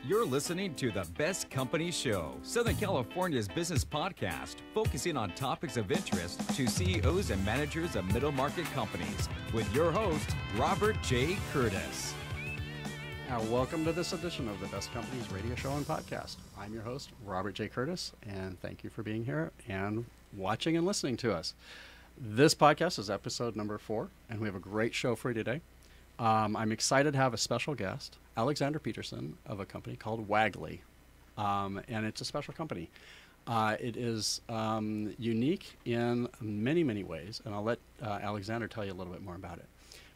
You're listening to the Best Company Show, Southern California's business podcast, focusing on topics of interest to CEOs and managers of middle market companies, with your host, Robert J. Curtis. Welcome to this edition of the Best Companies radio show and podcast. I'm your host, Robert J. Curtis, and thank you for being here and watching and listening to us. This podcast is episode number 4, and we have a great show for you today. I'm excited to have a special guest, Alexander Peteresen, of a company called Wagley, and it's a special company. It is unique in many, many ways, and I'll let Alexander tell you a little bit more about it.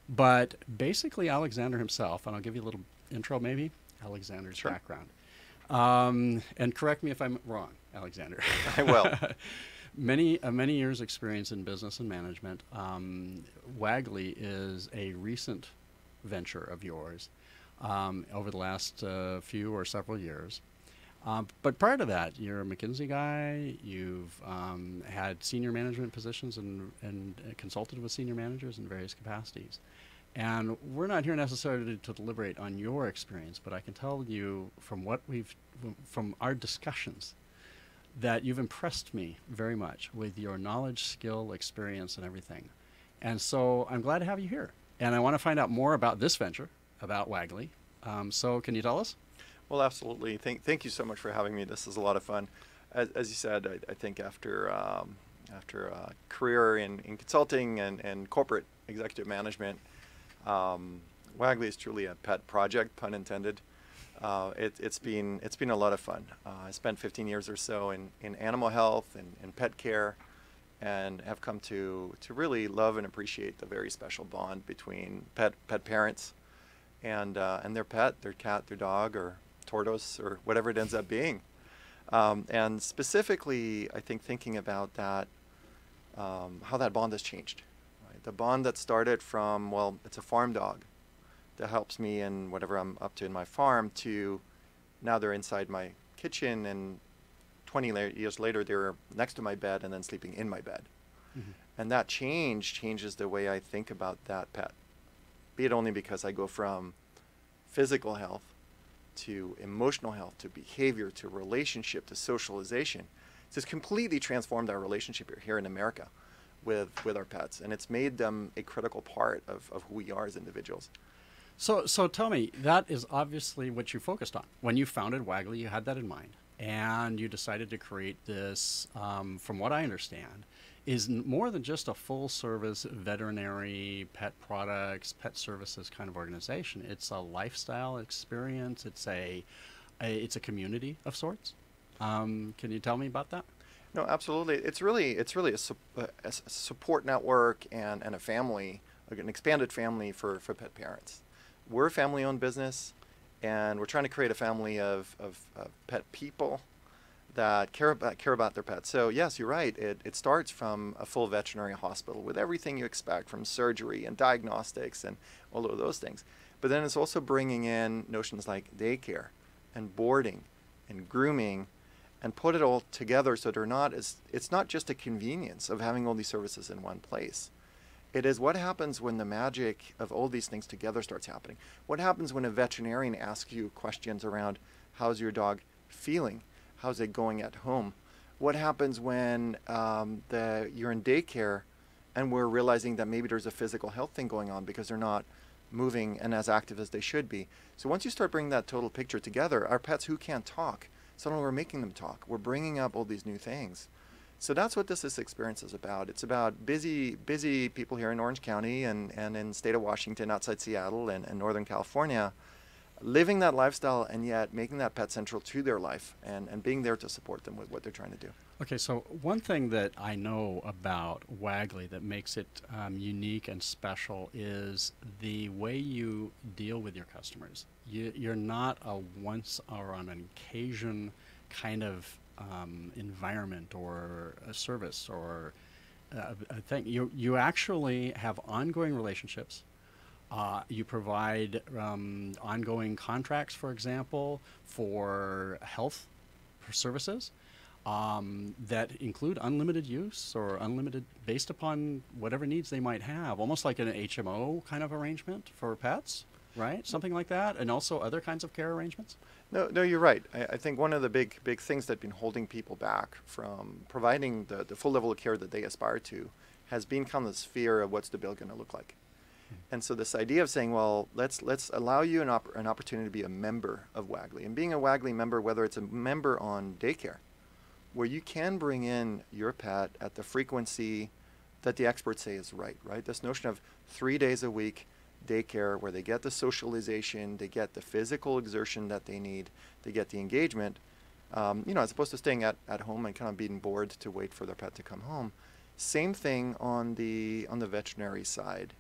But basically, Alexander himself, and I'll give you a little intro maybe, Alexander's background. And correct me if I'm wrong, Alexander. I will. Many years experience in business and management. Wagley is a recent venture of yours over the last few or several years. But prior to that, you're a McKinsey guy. You've had senior management positions and consulted with senior managers in various capacities. And we're not here necessarily to deliberate on your experience, but I can tell you from from our discussions that you've impressed me very much with your knowledge, skill, experience, and everything. And so I'm glad to have you here. And I want to find out more about this venture, about Wagley. So can you tell us? Well, absolutely. Thank you so much for having me. This is a lot of fun. As you said, I think after a career in consulting and corporate executive management, Wagley is truly a pet project, pun intended. It's been a lot of fun. I spent 15 years or so in animal health and pet care, and have come to really love and appreciate the very special bond between pet parents and their pet, their cat, their dog, or tortoise, or whatever it ends up being. And specifically, I think thinking about that, how that bond has changed. Right? The bond that started from, well, it's a farm dog that helps me in whatever I'm up to in my farm, to now they're inside my kitchen, and 20 years later they're next to my bed and then sleeping in my bed. Mm-hmm. And that changes the way I think about that pet, be it only because I go from physical health to emotional health to behavior to relationship to socialization. It's just completely transformed our relationship here in America with our pets, and it's made them a critical part of who we are as individuals. So tell me, that is obviously what you focused on. When you founded Wagley, you had that in mind, and you decided to create this, from what I understand, is more than just a full-service veterinary pet products, pet services kind of organization. It's a lifestyle experience. It's a community of sorts. Can you tell me about that? No, absolutely. It's really a support network and a family, like an expanded family for pet parents. We're a family-owned business, and we're trying to create a family of pet people that care about their pets. So yes, you're right. It starts from a full veterinary hospital with everything you expect, from surgery and diagnostics and all of those things. But then it's also bringing in notions like daycare and boarding and grooming, and put it all together so it's not just a convenience of having all these services in one place. It is what happens when the magic of all these things together starts happening. What happens when a veterinarian asks you questions around, how's your dog feeling? How's it going at home? What happens when you're in daycare and we're realizing that maybe there's a physical health thing going on because they're not moving and as active as they should be? So once you start bringing that total picture together, our pets who can't talk, suddenly we're making them talk. We're bringing up all these new things. So that's what this experience is about. It's about busy people here in Orange County and in the state of Washington, outside Seattle and Northern California, living that lifestyle and yet making that pet central to their life and being there to support them with what they're trying to do. Okay, so one thing that I know about Wagley that makes it unique and special is the way you deal with your customers. You're not a once or on an occasion kind of environment or a service or a thing. You actually have ongoing relationships. You provide ongoing contracts, for example, for health services that include unlimited use or unlimited based upon whatever needs they might have, almost like an HMO kind of arrangement for pets. right? Something like that, and also other kinds of care arrangements? No, you're right. I think one of the big things that have been holding people back from providing the full level of care that they aspire to has been kind of this fear of what's the bill going to look like. And so this idea of saying, well, let's allow you an opportunity to be a member of Wagley. And being a Wagley member, whether it's a member on daycare, where you can bring in your pet at the frequency that the experts say is right? This notion of 3 days a week daycare where they get the socialization, they get the physical exertion that they need, they get the engagement, as opposed to staying at home and kind of being bored to wait for their pet to come home. Same thing on the veterinary side.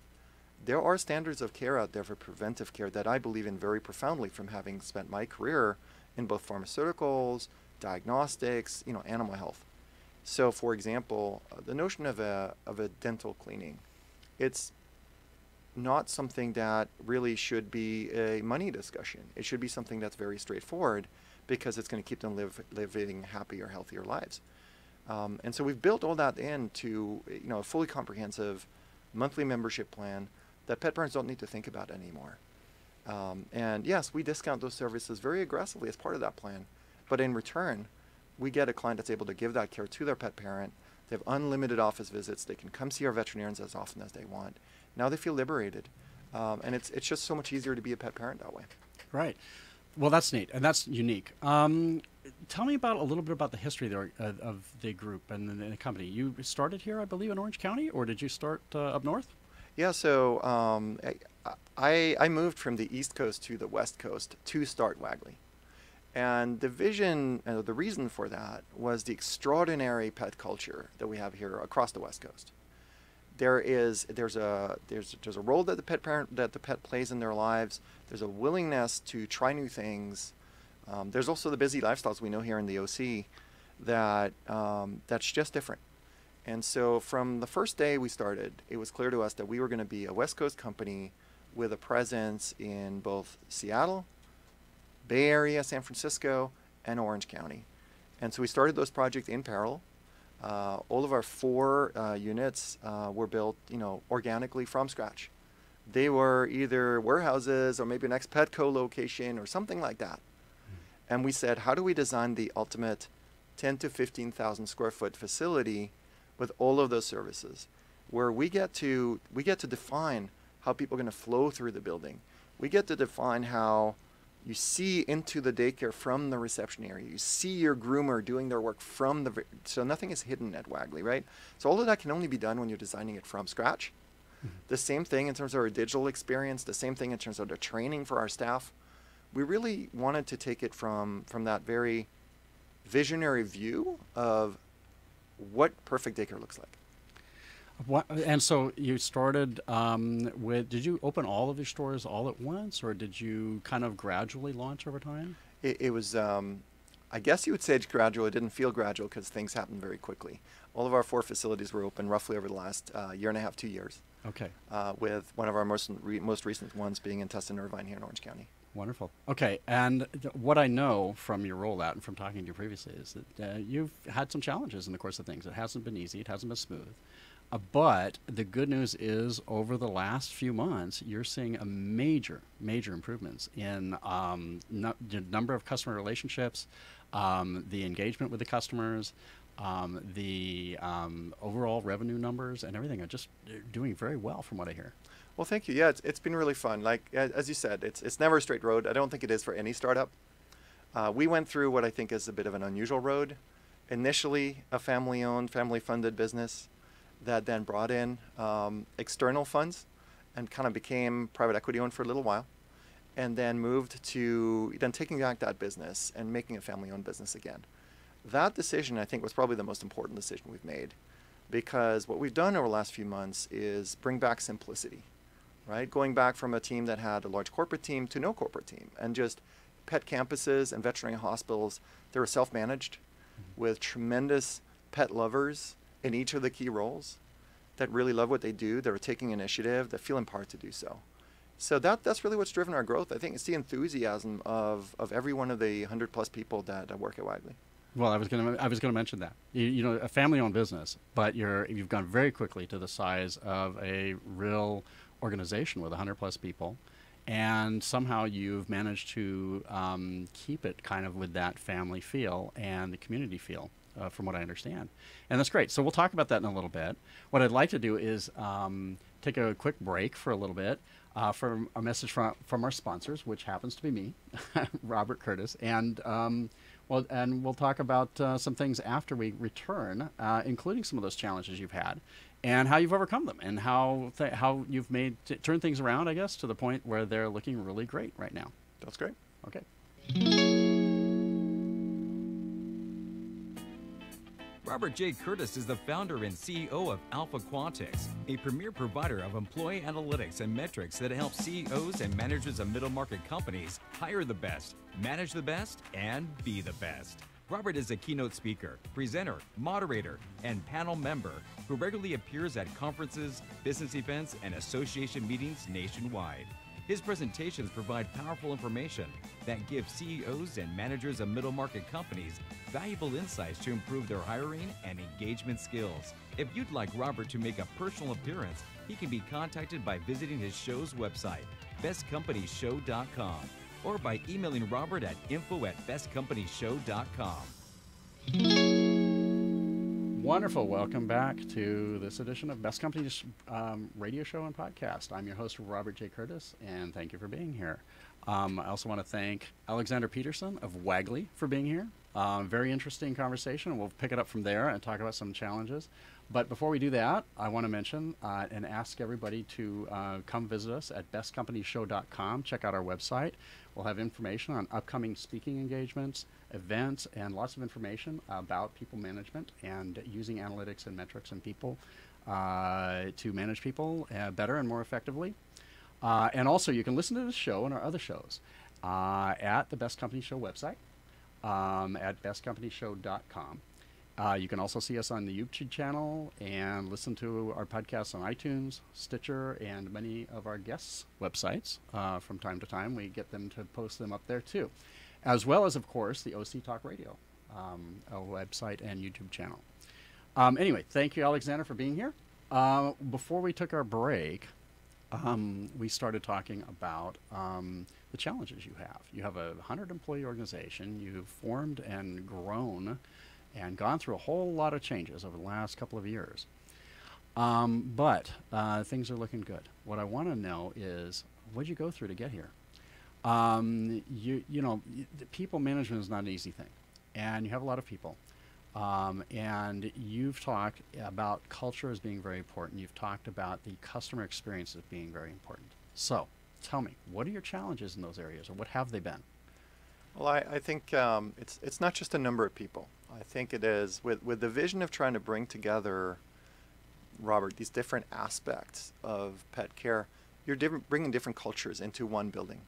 There are standards of care out there for preventive care that I believe in very profoundly from having spent my career in both pharmaceuticals, diagnostics, animal health. So, for example, the notion of a dental cleaning, it's not something that really should be a money discussion. It should be something that's very straightforward because it's going to keep them living happier, healthier lives. And so we've built all that into a fully comprehensive monthly membership plan that pet parents don't need to think about anymore. And yes, we discount those services very aggressively as part of that plan. But in return, we get a client that's able to give that care to their pet parent. They have unlimited office visits. They can come see our veterinarians as often as they want. Now they feel liberated. And it's just so much easier to be a pet parent that way. Right. Well, that's neat, and that's unique. Tell me a little bit about the history of the group and the company. You started here, I believe, in Orange County, or did you start up north? Yeah, so I moved from the East Coast to the West Coast to start Wagley. And the vision, the reason for that was the extraordinary pet culture that we have here across the West Coast. There's a role that the pet plays in their lives. There's a willingness to try new things. There's also the busy lifestyles we know here in the OC that's just different. And so from the first day we started, it was clear to us that we were going to be a West Coast company with a presence in both Seattle, Bay Area, San Francisco, and Orange County. And so we started those projects in parallel. All of our 4 units were built, organically from scratch. They were either warehouses or maybe an ex-Petco location or something like that. And we said, how do we design the ultimate 10 to 15,000 square foot facility with all of those services, where we get to define how people are going to flow through the building. We get to define how you see into the daycare from the reception area. You see your groomer doing their work so nothing is hidden at Wagley, right? So all of that can only be done when you're designing it from scratch. Mm-hmm. The same thing in terms of our digital experience, the same thing in terms of the training for our staff. We really wanted to take it from that very visionary view of what perfect daycare looks like. And so you started did you open all of your stores all at once, or did you kind of gradually launch over time? It was, I guess you would say it's gradual. It didn't feel gradual because things happened very quickly. All of our 4 facilities were open roughly over the last year and a half, 2 years. Okay. With one of our most recent ones being in Tustin Irvine here in Orange County. Wonderful. Okay, and what I know from your rollout and from talking to you previously is that you've had some challenges in the course of things. It hasn't been easy. It hasn't been smooth. But the good news is over the last few months, you're seeing a major improvements in the number of customer relationships, the engagement with the customers, the overall revenue numbers, and everything are just doing very well from what I hear. Well, thank you. Yeah, it's been really fun. Like, as you said, it's never a straight road. I don't think it is for any startup. We went through what I think is a bit of an unusual road. Initially, a family-owned, family-funded business that then brought in external funds and kind of became private equity-owned for a little while, and then moved to then taking back that business and making a family-owned business again. That decision, I think, was probably the most important decision we've made, because what we've done over the last few months is bring back simplicity. Right? Going back from a team that had a large corporate team to no corporate team, and just pet campuses and veterinary hospitals. They were self-managed with tremendous pet lovers in each of the key roles that really love what they do, that are taking initiative, that feel empowered to do so. So that's really what's driven our growth. I think it's the enthusiasm of every one of the 100+ people that work at Wagley. Well, I was going to mention that. You know, a family-owned business, but you've gone very quickly to the size of a real organization with 100+ people, And somehow you've managed to keep it kind of with that family feel and the community feel, from what I understand. And that's great. So we'll talk about that in a little bit. What I'd like to do is take a quick break for a little bit for a message from our sponsors, which happens to be me, Robert Curtis. And we'll talk about some things after we return, including some of those challenges you've had and how you've overcome them, and how you've turned things around, I guess, to the point where they're looking really great right now. That's great. Okay. Robert J. Curtis is the founder and CEO of Alpha Quantix, a premier provider of employee analytics and metrics that helps CEOs and managers of middle market companies hire the best, manage the best, and be the best. Robert is a keynote speaker, presenter, moderator, and panel member who regularly appears at conferences, business events, and association meetings nationwide. His presentations provide powerful information that gives CEOs and managers of middle market companies valuable insights to improve their hiring and engagement skills. If you'd like Robert to make a personal appearance, he can be contacted by visiting his show's website, bestcompanyshow.com, or by emailing Robert at info@bestcompanyshow.com. Wonderful. Welcome back to this edition of Best Companies radio show and podcast. I'm your host, Robert J. Curtis, and thank you for being here. I also want to thank Alexander Peteresen of Wagley for being here. Very interesting conversation. We'll pick it up from there and talk about some challenges. But before we do that, I want to mention and ask everybody to come visit us at bestcompanyshow.com. Check out our website. We'll have information on upcoming speaking engagements, events, and lots of information about people management and using analytics and metrics and people to manage people better and more effectively. And also, you can listen to this show and our other shows at the Best Company Show website at bestcompanyshow.com. You can also see us on the YouTube channel and listen to our podcasts on iTunes, Stitcher, and many of our guests' websites. From time to time, we get them to post them up there too, as well as, of course, the OC Talk Radio website and YouTube channel. Anyway, thank you, Alexander, for being here. Before we took our break, we started talking about the challenges you have. You have a 100-employee organization. You've formed and grown and gone through a whole lot of changes over the last couple of years. But things are looking good. What I want to know is, what did you go through to get here? People management is not an easy thing. And you have a lot of people. And you've talked about culture as being very important. You've talked about the customer experience as being very important. So tell me, what are your challenges in those areas, or what have they been? Well, I think it's not just a number of people. I think it is with the vision of trying to bring together, Robert, these different aspects of pet care. You're bringing different cultures into one building.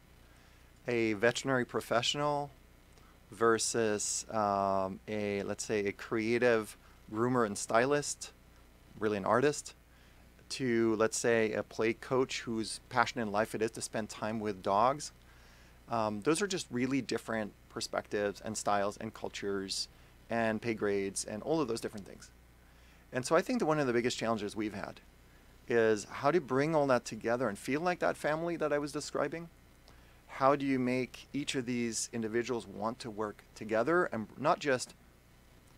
A veterinary professional versus let's say a creative groomer and stylist, really an artist, to, let's say, a play coach whose passion in life it is to spend time with dogs. Those are just really different perspectives and styles and cultures and pay grades and all of those different things. And so I think that one of the biggest challenges we've had is how to bring all that together and feel like that family that I was describing. How do you make each of these individuals want to work together and not just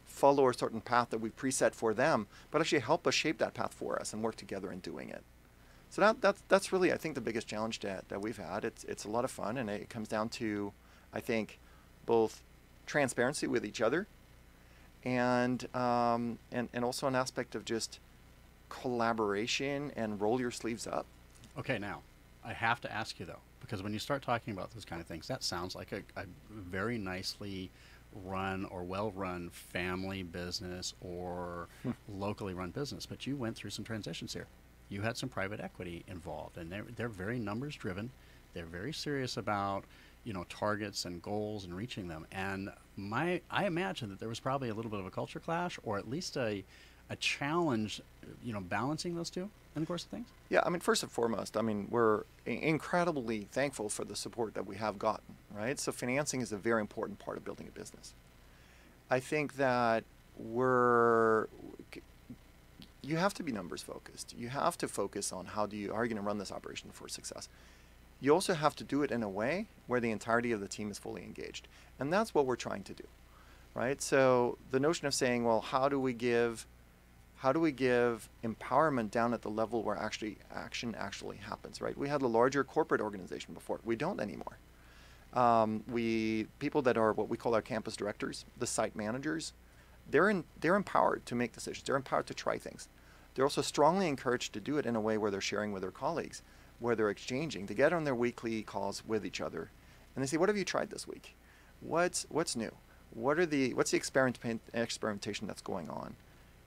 follow a certain path that we preset for them, but actually help us shape that path for us and work together in doing it. So that's really, I think, the biggest challenge that we've had. It's a lot of fun, and it comes down to, I think, both transparency with each other and also an aspect of just collaboration and roll your sleeves up. Okay, now, I have to ask you, though, because when you start talking about those kind of things, that sounds like a very nicely run or well-run family business or locally run business. But you went through some transitions here. You had some private equity involved, and they're very numbers-driven. They're very serious about, targets and goals and reaching them. And I imagine that there was probably a little bit of a culture clash, or at least a challenge, balancing those two in the course of things. Yeah, first and foremost, we're incredibly thankful for the support that we have gotten, right? So financing is a very important part of building a business. I think that you have to be numbers focused. You have to focus on how are you going to run this operation for success. you also have to do it in a way where the entirety of the team is fully engaged. And that's what we're trying to do, right? So the notion of saying, well, how do we give empowerment down at the level where action actually happens, right? We had a larger corporate organization before. We don't anymore. People that are what we call our campus directors, the site managers, they're empowered to make decisions. They're empowered to try things. They're also strongly encouraged to do it in a way where they're sharing with their colleagues, where they're exchanging. They get on their weekly calls with each other, and they say, "What have you tried this week? What's new? What's the experimentation that's going on?"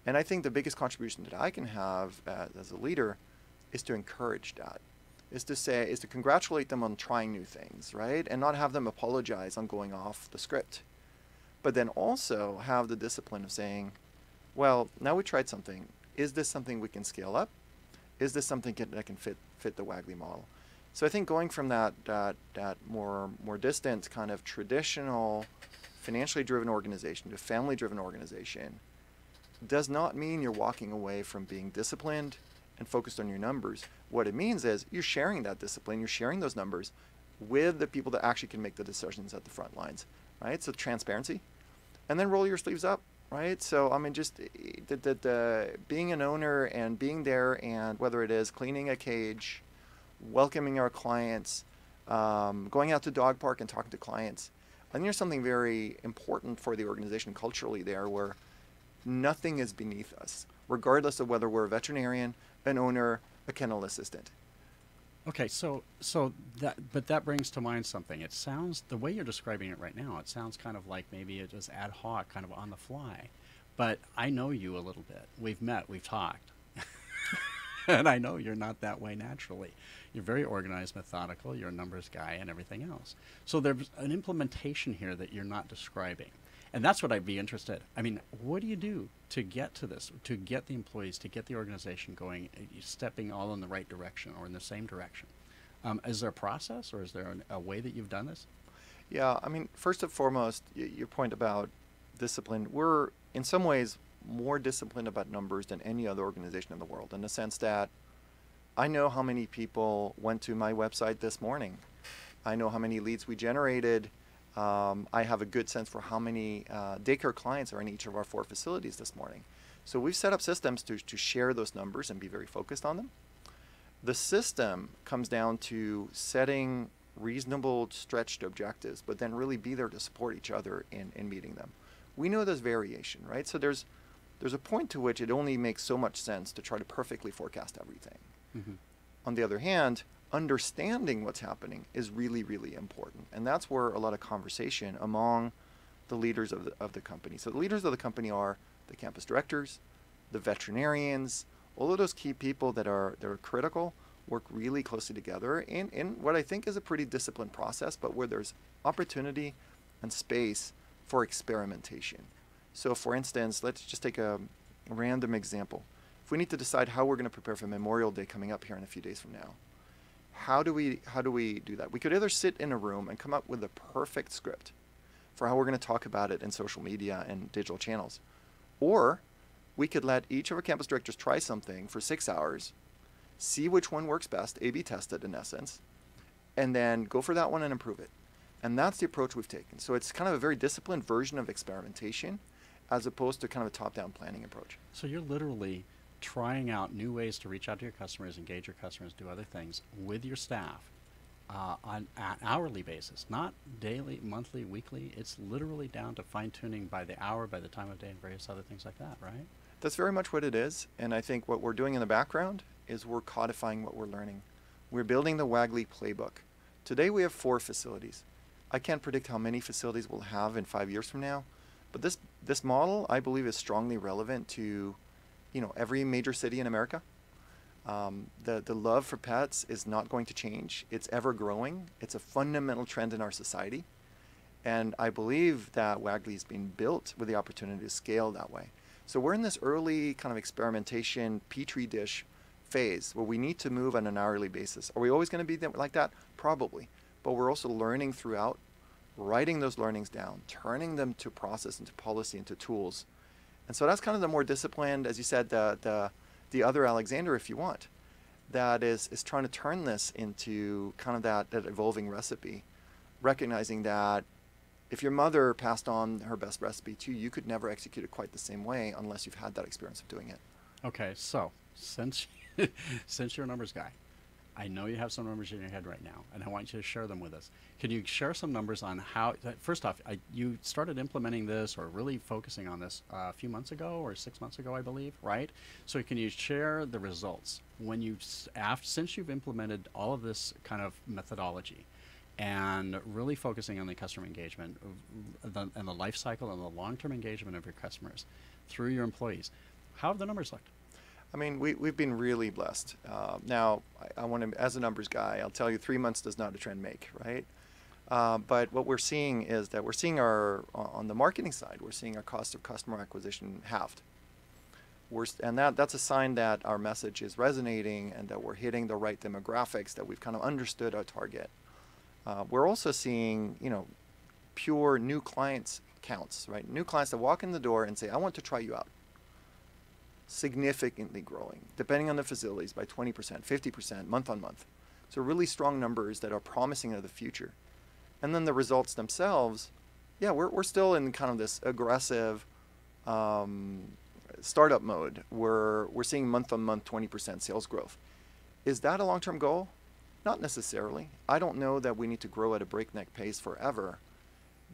And I think the biggest contribution that I can have as a leader is to encourage that, is to congratulate them on trying new things, right? And not have them apologize on going off the script. But then also have the discipline of saying, well, now we tried something. Is this something we can scale up? Is this something that can fit the Wagley model? So I think going from that more distant kind of traditional financially driven organization to a family driven organization does not mean you're walking away from being disciplined and focused on your numbers. What it means is you're sharing that discipline, you're sharing those numbers with the people that actually can make the decisions at the front lines, right? So transparency, and then roll your sleeves up, right? So I mean, just being an owner and being there, and whether it is cleaning a cage, welcoming our clients, going out to dog park and talking to clients, I think there's something very important for the organization culturally there, where nothing is beneath us, regardless of whether we're a veterinarian, an owner, a kennel assistant. Okay, so that brings to mind something. It sounds, the way you're describing it right now, it sounds kind of like maybe it was ad hoc, kind of on the fly. But I know you a little bit. We've met, we've talked. And I know you're not that way naturally. You're very organized, methodical, you're a numbers guy and everything else. So there's an implementation here that you're not describing. And that's what I'd be interested. I mean, what do you do to get to this, to get the employees, to get the organization going, stepping all in the right direction or in the same direction? Is there a process, or is there a way that you've done this? Yeah, I mean, first and foremost, your point about discipline, we're in some ways more disciplined about numbers than any other organization in the world, in the sense that I know how many people went to my website this morning. I know how many leads we generated. I have a good sense for how many daycare clients are in each of our 4 facilities this morning. So we've set up systems to share those numbers and be very focused on them. The system comes down to setting reasonable, stretched objectives, but then really be there to support each other in meeting them. We know there's variation, right? So there's a point to which it only makes so much sense to try to perfectly forecast everything. Mm-hmm. On the other hand, understanding what's happening is really, really important. And that's where a lot of conversation among the leaders of the company. So the leaders of the company are the campus directors, the veterinarians, all of those key people that are critical, work really closely together in what I think is a pretty disciplined process, but where there's opportunity and space for experimentation. So for instance, let's just take a random example. If we need to decide how we're going to prepare for Memorial Day coming up here in a few days from now, how do we do that? We could either sit in a room and come up with a perfect script for how we're going to talk about it in social media and digital channels, or we could let each of our campus directors try something for 6 hours, see which one works best, A/B test it in essence, and then go for that one and improve it. And that's the approach we've taken. So it's kind of a very disciplined version of experimentation, as opposed to kind of a top-down planning approach. So you're literally trying out new ways to reach out to your customers, engage your customers, do other things with your staff on an hourly basis, not daily, monthly, weekly. It's literally down to fine-tuning by the hour, by the time of day, and various other things like that, right? That's very much what it is. And I think what we're doing in the background is we're codifying what we're learning. We're building the Wagley playbook. Today we have 4 facilities. I can't predict how many facilities we'll have in 5 years from now, but this model, I believe, is strongly relevant to every major city in America. The love for pets is not going to change. It's ever growing. It's a fundamental trend in our society. And I believe that Wagley is being built with the opportunity to scale that way. So we're in this early kind of experimentation, petri dish phase where we need to move on an hourly basis. Are we always going to be like that? Probably. But we're also learning throughout, writing those learnings down, turning them to process, into policy, into tools. And so that's kind of the more disciplined, as you said, the other Alexander, if you want. that is trying to turn this into kind of that evolving recipe, recognizing that if your mother passed on her best recipe to you, you could never execute it quite the same way unless you've had that experience of doing it. Okay, so since since you're a numbers guy, I know you have some numbers in your head right now, and I want you to share them with us. Can you share some numbers on how, first off, you started implementing this or really focusing on this a few months ago or 6 months ago, I believe, right? So can you share the results when you, since you've implemented all of this kind of methodology and really focusing on the customer engagement and the life cycle and the long-term engagement of your customers through your employees, how have the numbers looked? I mean, we've been really blessed. Now, I want to, as a numbers guy, I'll tell you 3 months does not a trend make, right? But what we're seeing is that we're seeing on the marketing side, we're seeing our cost of customer acquisition halved. And that's a sign that our message is resonating and that we're hitting the right demographics, that we've kind of understood our target. We're also seeing, pure new clients counts, right? New clients that walk in the door and say, I want to try you out. Significantly growing, depending on the facilities, by 20%, 50%, month on month. So really strong numbers that are promising of the future. And then the results themselves, yeah, we're still in kind of this aggressive startup mode where we're seeing month on month 20% sales growth. Is that a long-term goal? Not necessarily. I don't know that we need to grow at a breakneck pace forever.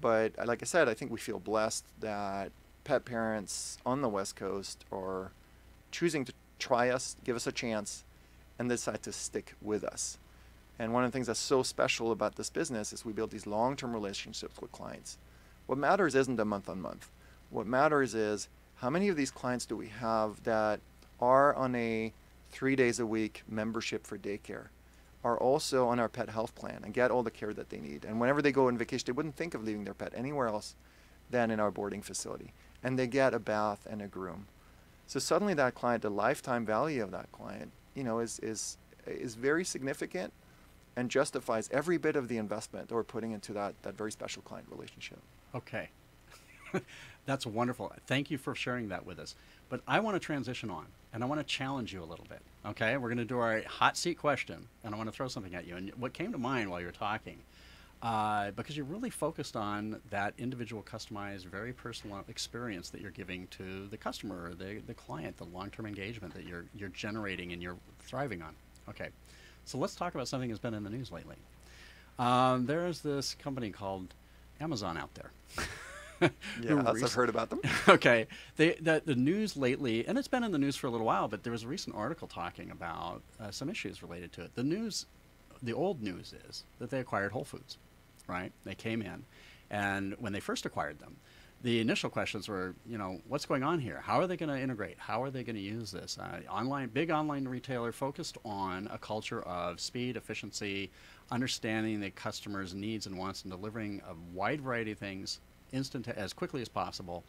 But like I said, I think we feel blessed that pet parents on the West Coast are choosing to try us, give us a chance, and decide to stick with us. And one of the things that's so special about this business is we build these long-term relationships with clients. What matters isn't a month-on-month. What matters is how many of these clients do we have that are on a 3 days a week membership for daycare, are also on our pet health plan and get all the care that they need. And whenever they go on vacation, they wouldn't think of leaving their pet anywhere else than in our boarding facility. And they get a bath and a groom. So suddenly that client, the lifetime value of that client, is very significant and justifies every bit of the investment that we're putting into that very special client relationship. Okay. That's wonderful. Thank you for sharing that with us. But I want to transition on, and I want to challenge you a little bit. Okay? We're going to do our hot seat question, and I want to throw something at you. And what came to mind while you were talking, because you're really focused on that individual, customized, very personal experience that you're giving to the customer or the client, the long-term engagement that you're generating and you're thriving on. Okay, so let's talk about something that's been in the news lately. There's this company called Amazon out there. Yeah, I've heard about them. Okay, the news lately, and it's been in the news for a little while, but there was a recent article talking about some issues related to it. The old news is that they acquired Whole Foods. Right? They came in, and when they first acquired them, the initial questions were, what's going on here? How are they going to integrate? How are they going to use this? Big online retailer focused on a culture of speed, efficiency, understanding the customer's needs and wants, and delivering a wide variety of things as quickly as possible,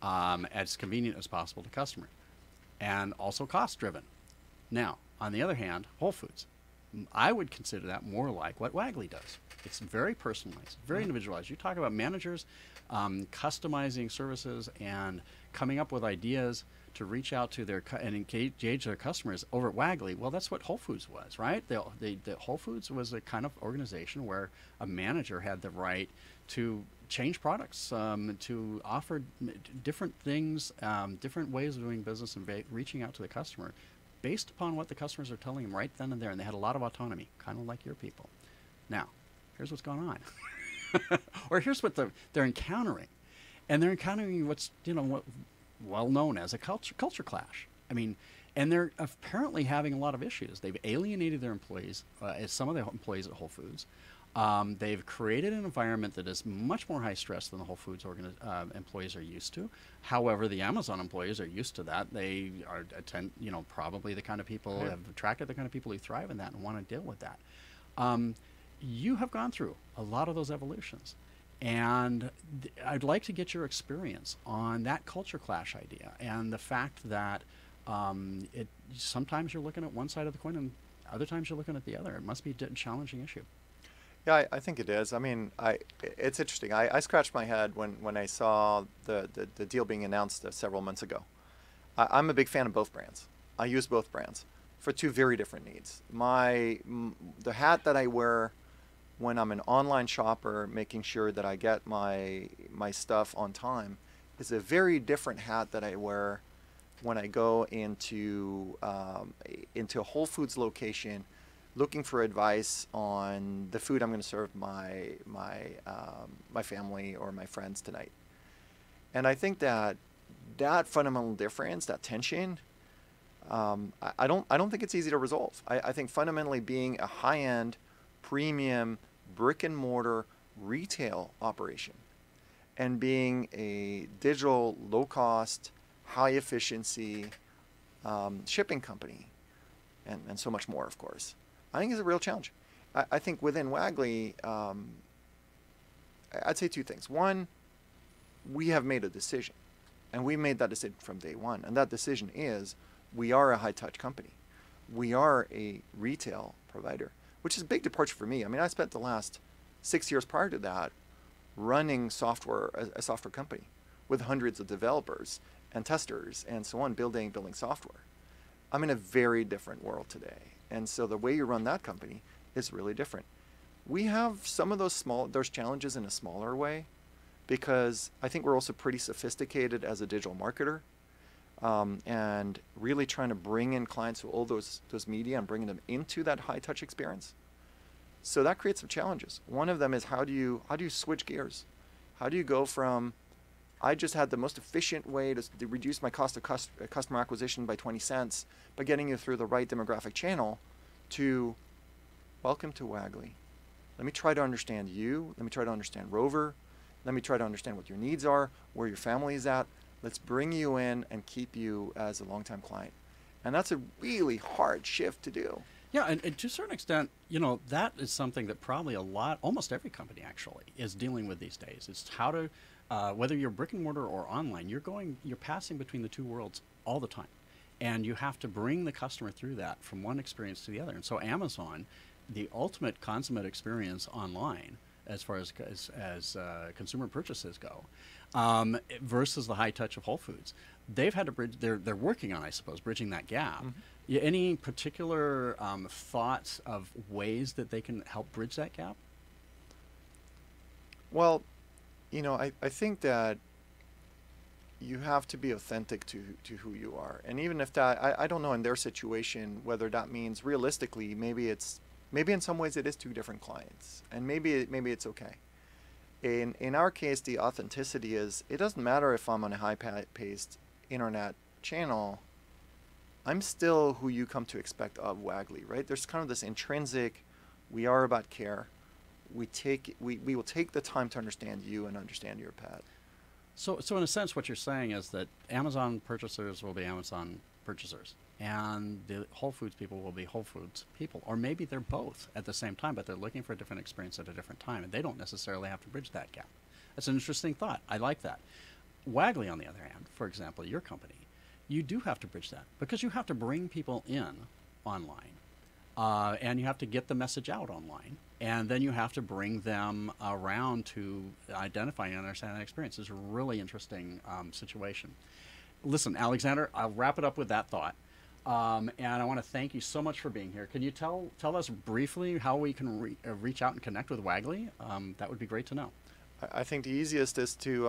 as convenient as possible to customers, and also cost-driven. Now, on the other hand, Whole Foods, I would consider that more like what Wagley does. It's very personalized, very individualized. You talk about managers customizing services and coming up with ideas to reach out to and engage their customers over at Wagley. Well, that's what Whole Foods was, right? The Whole Foods was a kind of organization where a manager had the right to change products, to offer different things, different ways of doing business and reaching out to the customer based upon what the customers are telling them right then and there. And they had a lot of autonomy, kind of like your people. Now, here's what's going on. Or here's what they're encountering. And they're encountering what's, well known as a culture clash. I mean, and they're apparently having a lot of issues. They've alienated their employees, some of the employees at Whole Foods. They've created an environment that is much more high stress than the Whole Foods employees are used to. However, the Amazon employees are used to that. They are probably the kind of people have attracted the kind of people who thrive in that and want to deal with that. You have gone through a lot of those evolutions, and I'd like to get your experience on that culture clash idea and the fact that sometimes you're looking at one side of the coin and other times you're looking at the other. It must be a challenging issue. Yeah, I think it is. I mean, it's interesting. I scratched my head when I saw the deal being announced several months ago. I'm a big fan of both brands. I use both brands. for two very different needs. The hat that I wear when I'm an online shopper, making sure that I get my stuff on time, is a very different hat that I wear when I go into a Whole Foods location, looking for advice on the food I'm going to serve my family or my friends tonight. And I think that fundamental difference, that tension, I don't think it's easy to resolve. I think fundamentally being a high-end, premium, brick and mortar retail operation and being a digital, low-cost, high-efficiency shipping company, and so much more, of course, I think is a real challenge. I think within Wagley, I'd say two things. One, we have made a decision, and we made that decision from day one. And that decision is we are a high-touch company. We are a retail provider, which is a big departure for me. I mean, I spent the last 6 years prior to that running software, a software company with hundreds of developers and testers and so on, building software. I'm in a very different world today. And so the way you run that company is really different. We have some of those challenges in a smaller way, because I think we're also pretty sophisticated as a digital marketer, and really trying to bring in clients who own those media and bringing them into that high touch experience. So that creates some challenges. One of them is how do you switch gears? How do you go from I just had the most efficient way to reduce my cost of customer acquisition by 20 cents by getting you through the right demographic channel to welcome to Wagley. Let me try to understand you. Let me try to understand Rover. Let me try to understand what your needs are, where your family is at. Let's bring you in and keep you as a longtime client. And that's a really hard shift to do. Yeah, and to a certain extent, that is something that probably almost every company actually is dealing with these days. It's how to, whether you're brick and mortar or online, you're passing between the two worlds all the time. And you have to bring the customer through that from one experience to the other. And so Amazon, the ultimate consummate experience online, as far as consumer purchases go, versus the high touch of Whole Foods, they've had to bridge. They're working on, I suppose, bridging that gap. Mm-hmm. Any particular thoughts of ways that they can help bridge that gap? Well, I think that you have to be authentic to who you are, and even if that, I don't know in their situation whether that means realistically maybe in some ways it is two different clients, and maybe it's okay. In our case, the authenticity is it doesn't matter if I'm on a high-paced internet channel. I'm still who you come to expect of Wagley, right? There's kind of this intrinsic, we are about care. We will take the time to understand you and understand your pet. So in a sense, what you're saying is that Amazon purchasers will be Amazon purchasers, and the Whole Foods people will be Whole Foods people, or maybe they're both at the same time, but they're looking for a different experience at a different time, and they don't necessarily have to bridge that gap. That's an interesting thought. I like that. Wagley, on the other hand, for example, your company, you do have to bridge that because you have to bring people in online, and you have to get the message out online, and then you have to bring them around to identify and understand that experience. It's a really interesting situation. Listen, Alexander, I'll wrap it up with that thought. And I want to thank you so much for being here. Can you tell us briefly how we can reach out and connect with Wagley? That would be great to know. I think the easiest is to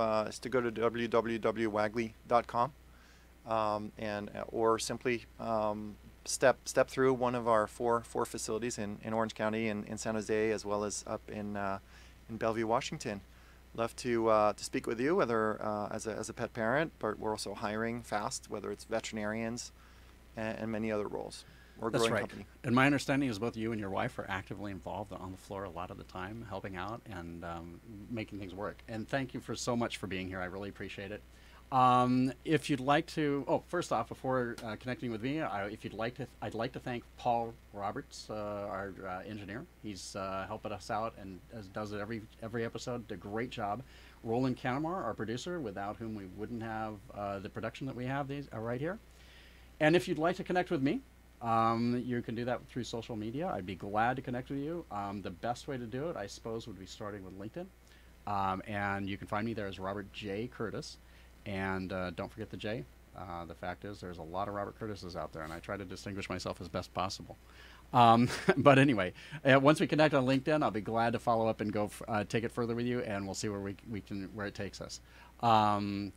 go to www.wagley.com or simply step through one of our four facilities in Orange County and in San Jose, as well as up in Bellevue, Washington. Love to speak with you, whether as a pet parent, but we're also hiring fast, whether it's veterinarians and many other roles. We're a growing company. And my understanding is both you and your wife are actively involved on the floor a lot of the time, helping out and making things work. And thank you so much for being here. I really appreciate it. If you'd like to, first off, before connecting with me, I'd like to thank Paul Roberts, our engineer. He's helping us out and does it every episode. Did a great job. Roland Canamar, our producer, without whom we wouldn't have the production that we have right here. And if you'd like to connect with me, you can do that through social media. I'd be glad to connect with you. The best way to do it, I suppose, would be starting with LinkedIn. And you can find me there as Robert J. Curtis. And don't forget the J. The fact is, there's a lot of Robert Curtises out there, and I try to distinguish myself as best possible. But anyway, once we connect on LinkedIn, I'll be glad to follow up and go take it further with you, and we'll see where where it takes us. Thank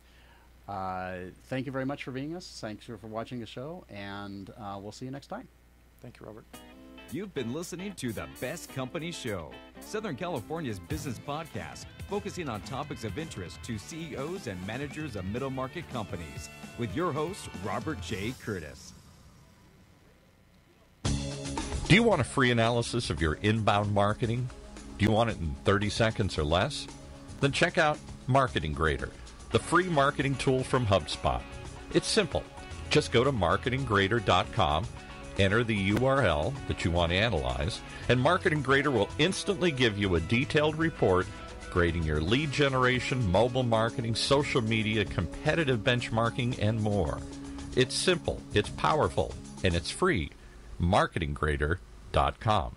you very much for being us. Thanks for watching the show, and we'll see you next time. Thank you, Robert. You've been listening to The Best Company Show, Southern California's business podcast, focusing on topics of interest to CEOs and managers of middle market companies, with your host, Robert J. Curtis. Do you want a free analysis of your inbound marketing? Do you want it in 30 seconds or less? Then check out Marketing Grader, the free marketing tool from HubSpot. It's simple. Just go to marketinggrader.com, enter the URL that you want to analyze, and Marketing Grader will instantly give you a detailed report grading your lead generation, mobile marketing, social media, competitive benchmarking, and more. It's simple, it's powerful, and it's free. marketinggrader.com.